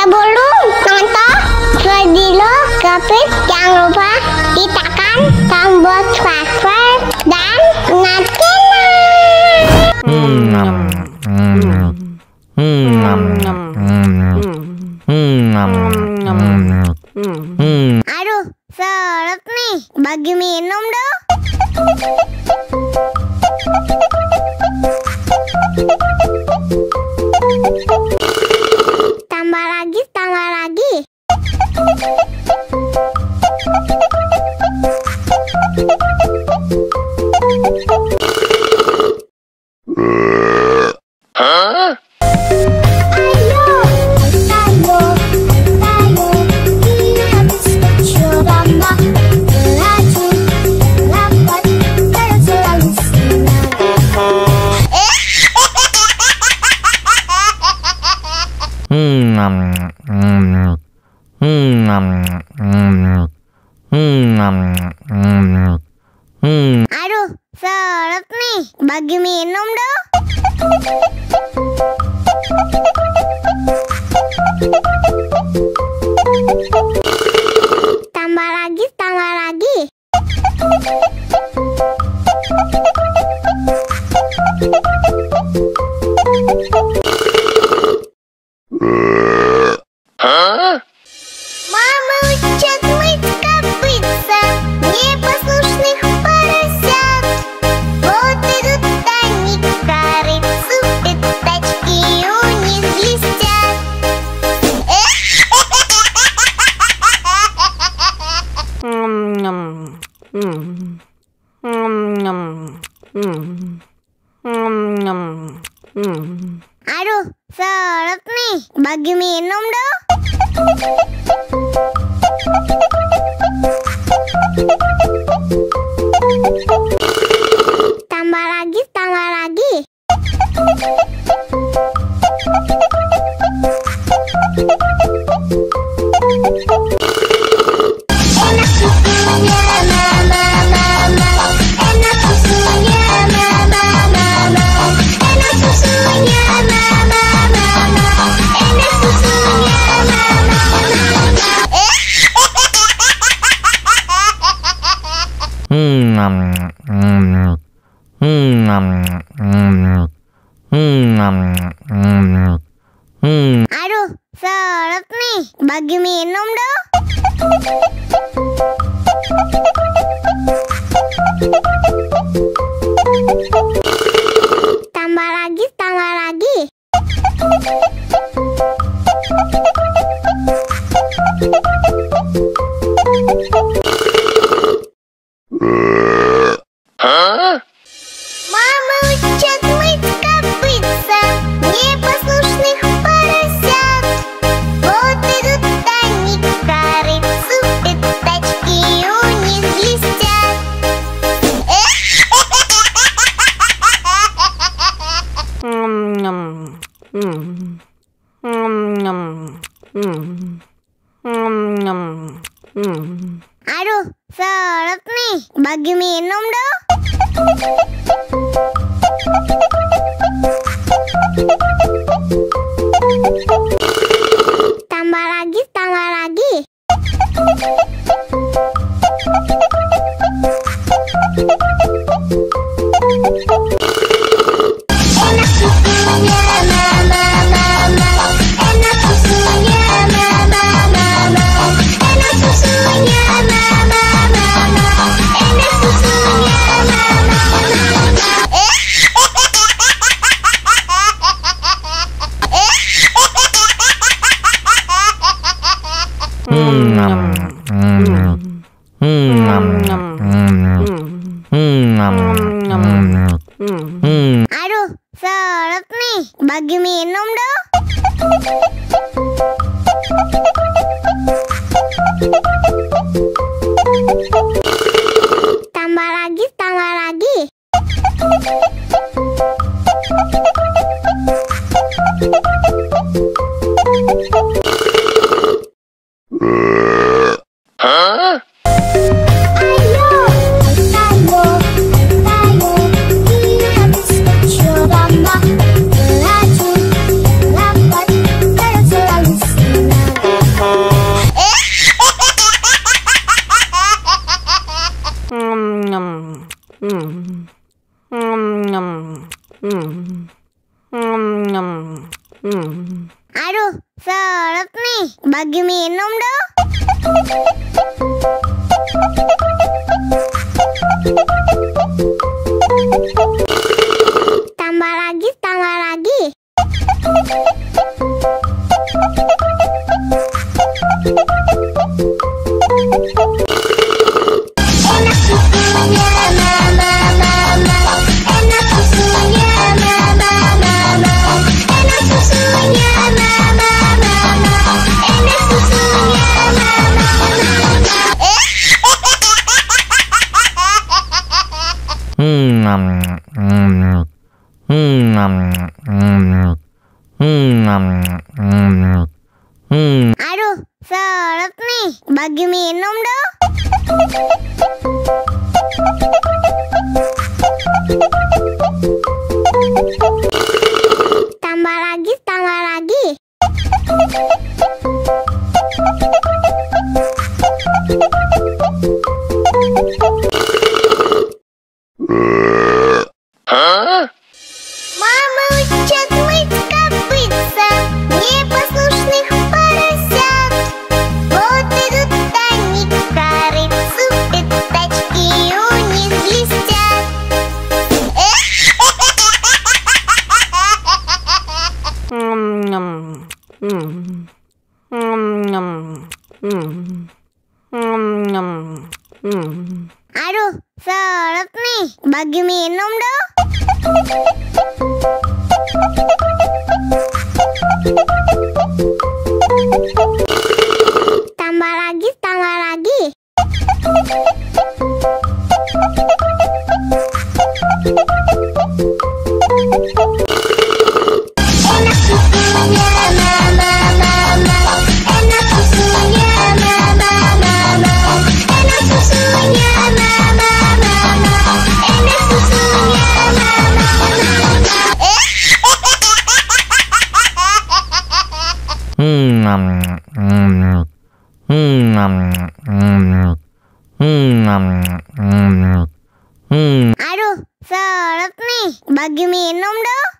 Sebelum nonton video Gapit, jangan lupa tekan tombol subscribe dan Aduh, seret nih, bagi minum dong. Tambah lagi, tambah lagi. Aduh, seret nih, bagi minum dong. Tambah lagi, tambah lagi. Мама учат мыть копытца, непослушных поросят. Вот идут они к корыцу, пятачки у них блестят. Aduh, seret nih, bagi minum dong. Tambah lagi, tambah lagi. Enak susunya mama, mama. Enak susunya mama, mama. Enak susunya mama, mama. Enak susunya mama, Aduh, seret nih, bagi minum dong. Tambah lagi, tambah lagi. Мама учат мыть копытца, непослушных поросят. Вот идут они к корыцу, пятачки у них блестят. Aduh, seret nih, bagi minum dong. Tambah lagi, tambah lagi. Enak susunya mama, mama. Enak susunya mama, mama. Enak susunya mama, mama. Enak susunya mama, Aduh, seret nih, bagi minum dong. Tambah lagi, tambah lagi. Ayo, Aduh, seret nih. Bagi minum dong. Tambah lagi, tambah lagi. Enak susunya, mama, mama. Enak susunya, mama, mama. Enak susunya, mama, mama. Enak susunya, mama, Aduh, seret nih. Bagi minum dong. Tambah lagi, tambah lagi. Мама учат мыть копытца непослушных поросят. Вот идут они к корыцу, пятачки у них блестят. Aduh, seret nih. Bagi minum dong. Tambah lagi, tambah lagi. Enak susunya, mama, mama. Enak susunya, mama, mama. Enak susunya, mama, mama. Enak susunya, mama, Aduh, seret nih. Bagi minum dong.